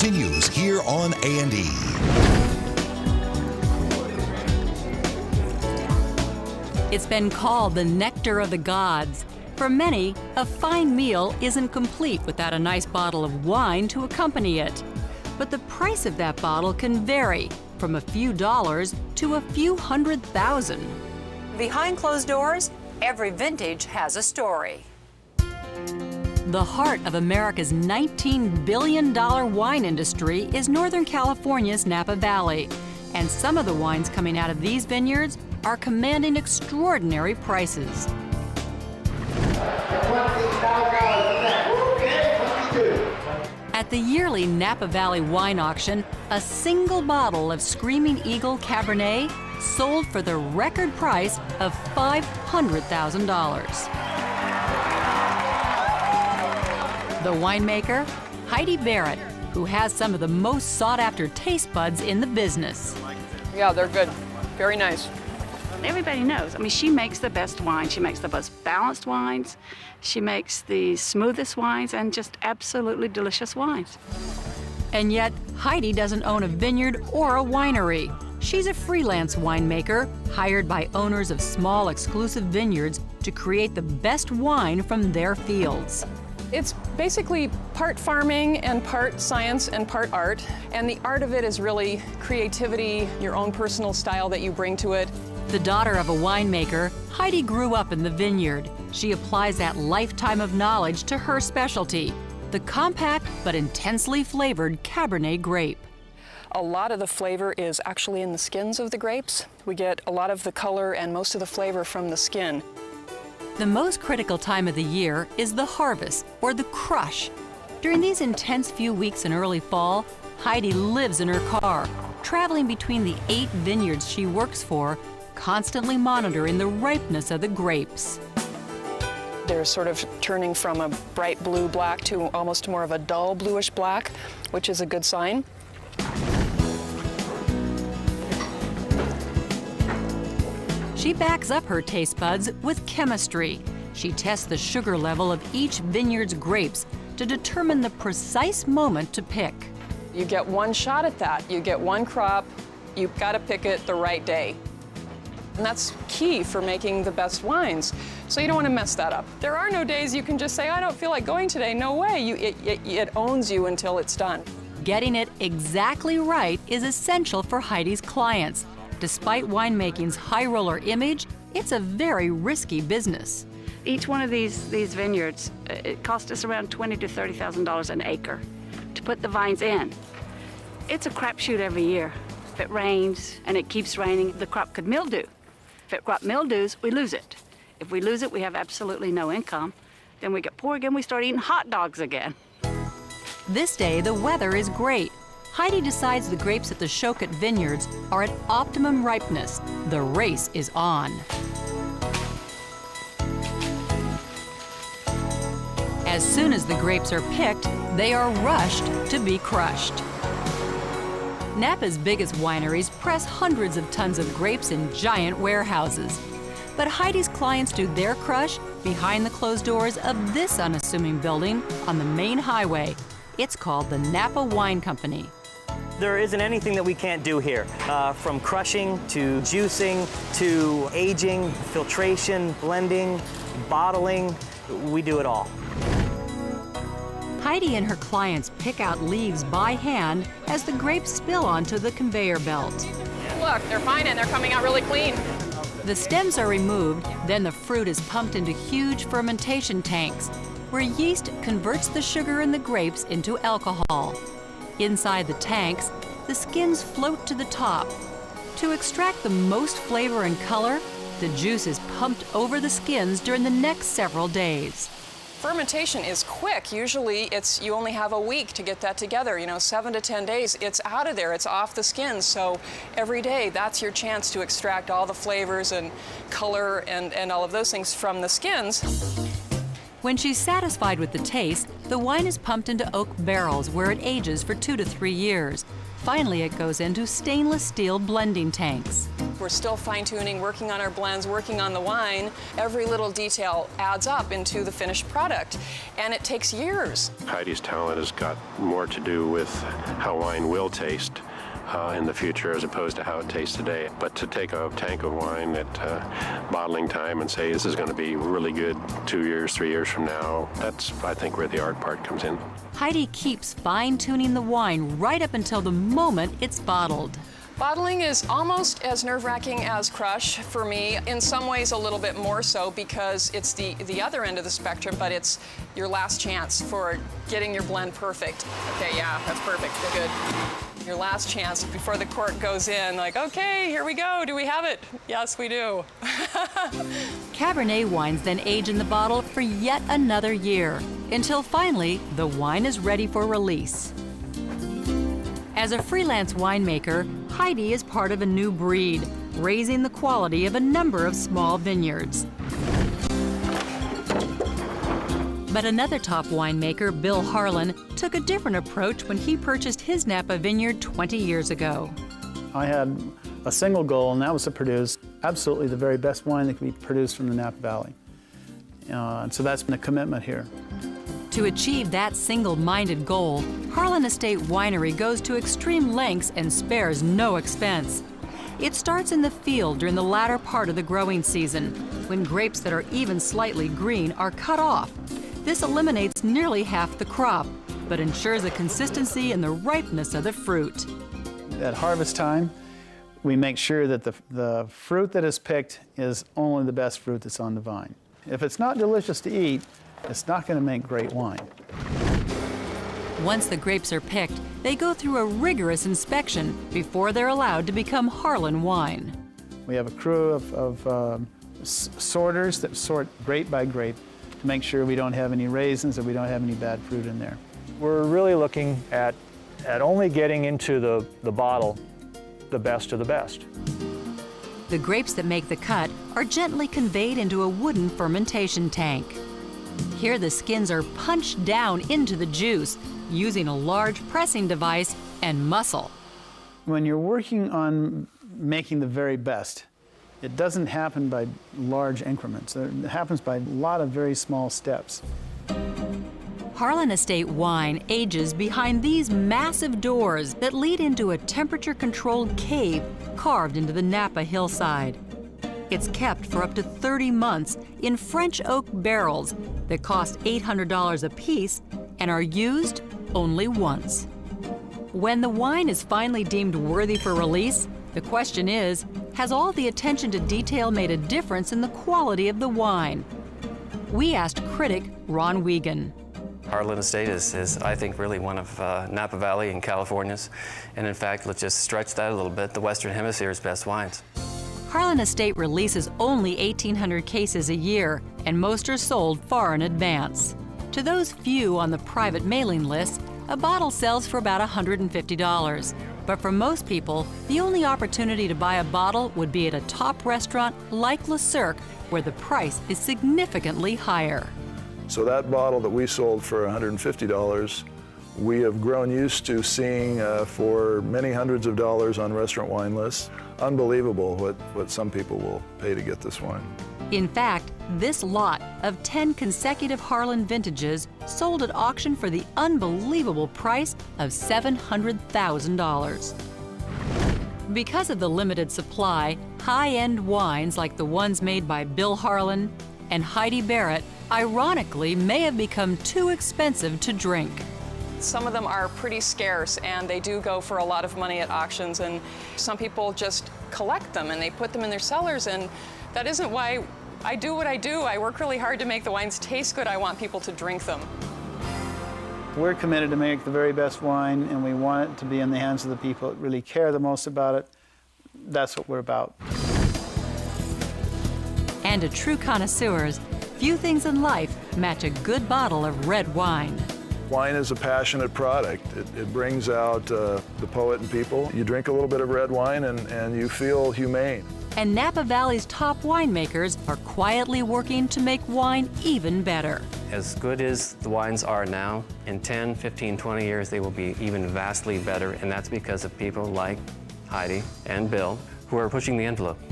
continues here on A&E. It's been called the nectar of the gods. For many, a fine meal isn't complete without a nice bottle of wine to accompany it. But the price of that bottle can vary from a few dollars to a few $100,000. Behind closed doors, every vintage has a story. The heart of America's $19 billion wine industry is Northern California's Napa Valley. And some of the wines coming out of these vineyards are commanding extraordinary prices. At the yearly Napa Valley wine auction, a single bottle of Screaming Eagle Cabernet sold for the record price of $500,000. The winemaker, Heidi Barrett, who has some of the most sought-after taste buds in the business. Yeah, they're good. Very nice. Everybody knows. I mean, she makes the best wine. She makes the most balanced wines. She makes the smoothest wines and just absolutely delicious wines. And yet, Heidi doesn't own a vineyard or a winery. She's a freelance winemaker hired by owners of small exclusive vineyards to create the best wine from their fields. It's basically part farming and part science and part art. And the art of it is really creativity, your own personal style that you bring to it. The daughter of a winemaker, Heidi grew up in the vineyard. She applies that lifetime of knowledge to her specialty, the compact but intensely flavored Cabernet grape. A lot of the flavor is actually in the skins of the grapes. We get a lot of the color and most of the flavor from the skin. The most critical time of the year is the harvest, or the crush. During these intense few weeks in early fall, Heidi lives in her car, traveling between the 8 vineyards she works for, constantly monitoring the ripeness of the grapes. They're sort of turning from a bright blue-black to almost more of a dull bluish-black, which is a good sign. She backs up her taste buds with chemistry. She tests the sugar level of each vineyard's grapes to determine the precise moment to pick. You get one shot at that. You get one crop. You've got to pick it the right day. And that's key for making the best wines. So you don't want to mess that up. There are no days you can just say, I don't feel like going today. No way. It owns you until it's done. Getting it exactly right is essential for Heidi's clients. Despite winemaking's high roller image, it's a very risky business. Each one of these vineyards, it cost us around $20,000 to $30,000 an acre to put the vines in. It's a crapshoot every year. If it rains and it keeps raining, the crop could mildew. If it crop mildews, we lose it. If we lose it, we have absolutely no income. Then we get poor again, we start eating hot dogs again. This day, the weather is great. Heidi decides the grapes at the Choquette Vineyards are at optimum ripeness. The race is on. As soon as the grapes are picked, they are rushed to be crushed. Napa's biggest wineries press hundreds of tons of grapes in giant warehouses. But Heidi's clients do their crush behind the closed doors of this unassuming building on the main highway. It's called the Napa Wine Company. There isn't anything that we can't do here, from crushing to juicing to aging, filtration, blending, bottling. We do it all. Heidi and her clients pick out leaves by hand as the grapes spill onto the conveyor belt. Look, they're fine and they're coming out really clean. The stems are removed, then the fruit is pumped into huge fermentation tanks, where yeast converts the sugar in the grapes into alcohol. Inside the tanks, the skins float to the top. To extract the most flavor and color, the juice is pumped over the skins during the next several days. Fermentation is quick. Usually you only have a week to get that together. 7 to 10 days, it's out of there, it's off the skins. So every day, that's your chance to extract all the flavors and color and all of those things from the skins. When she's satisfied with the taste, the wine is pumped into oak barrels where it ages for 2 to 3 years. Finally, it goes into stainless steel blending tanks. We're still fine-tuning, working on our blends, working on the wine. Every little detail adds up into the finished product, and it takes years. Heidi's talent has got more to do with how wine will taste in the future as opposed to how it tastes today. But to take a tank of wine at bottling time and say this is going to be really good 2 years, 3 years from now, that's, I think, where the art part comes in. Heidi keeps fine-tuning the wine right up until the moment it's bottled. Bottling is almost as nerve-wracking as crush for me, in some ways a little bit more so because it's the other end of the spectrum, but it's your last chance for getting your blend perfect. Okay, yeah, that's perfect, good. Your last chance before the cork goes in, like, okay, here we go, do we have it? Yes, we do. Cabernet wines then age in the bottle for yet another year, until finally the wine is ready for release. As a freelance winemaker, Heidi is part of a new breed, raising the quality of a number of small vineyards. But another top winemaker, Bill Harlan, took a different approach when he purchased his Napa vineyard 20 years ago. I had a single goal, and that was to produce absolutely the very best wine that can be produced from the Napa Valley. And so that's been a commitment here. To achieve that single-minded goal, Harlan Estate Winery goes to extreme lengths and spares no expense. It starts in the field during the latter part of the growing season, when grapes that are even slightly green are cut off. This eliminates nearly half the crop, but ensures the consistency and the ripeness of the fruit. At harvest time, we make sure that the fruit that is picked is only the best fruit that's on the vine. If it's not delicious to eat, it's not going to make great wine. Once the grapes are picked, they go through a rigorous inspection before they're allowed to become Harlan wine. We have a crew of sorters that sort grape by grape to make sure we don't have any raisins or we don't have any bad fruit in there. We're really looking at only getting into the bottle the best of the best. The grapes that make the cut are gently conveyed into a wooden fermentation tank. Here the skins are punched down into the juice using a large pressing device and muscle. When you're working on making the very best, it doesn't happen by large increments. It happens by a lot of very small steps. Harlan Estate wine ages behind these massive doors that lead into a temperature-controlled cave carved into the Napa hillside. It's kept for up to 30 months in French oak barrels that cost $800 a piece and are used only once. When the wine is finally deemed worthy for release, the question is, has all the attention to detail made a difference in the quality of the wine? We asked critic Ron Wiegand. Harlan Estate is, I think, really one of Napa Valley and California's, and in fact, let's just stretch that a little bit, the Western Hemisphere's best wines. Harlan Estate releases only 1,800 cases a year, and most are sold far in advance. To those few on the private mailing list, a bottle sells for about $150. But for most people, the only opportunity to buy a bottle would be at a top restaurant like Le Cirque, where the price is significantly higher. So that bottle that we sold for $150, we have grown used to seeing for many hundreds of dollars on restaurant wine lists. Unbelievable what some people will pay to get this wine. In fact, this lot of 10 consecutive Harlan vintages sold at auction for the unbelievable price of $700,000. Because of the limited supply, high-end wines like the ones made by Bill Harlan and Heidi Barrett ironically may have become too expensive to drink. Some of them are pretty scarce, and they do go for a lot of money at auctions, and some people just collect them and they put them in their cellars, and that isn't why I do what I do. I work really hard to make the wines taste good. I want people to drink them. We're committed to make the very best wine, and we want it to be in the hands of the people that really care the most about it. That's what we're about. And to true connoisseurs, few things in life match a good bottle of red wine. Wine is a passionate product. It brings out the poet in people. You drink a little bit of red wine and you feel humane. And Napa Valley's top winemakers are quietly working to make wine even better. As good as the wines are now, in 10, 15, 20 years, they will be even vastly better, and that's because of people like Heidi and Bill we're pushing the envelope.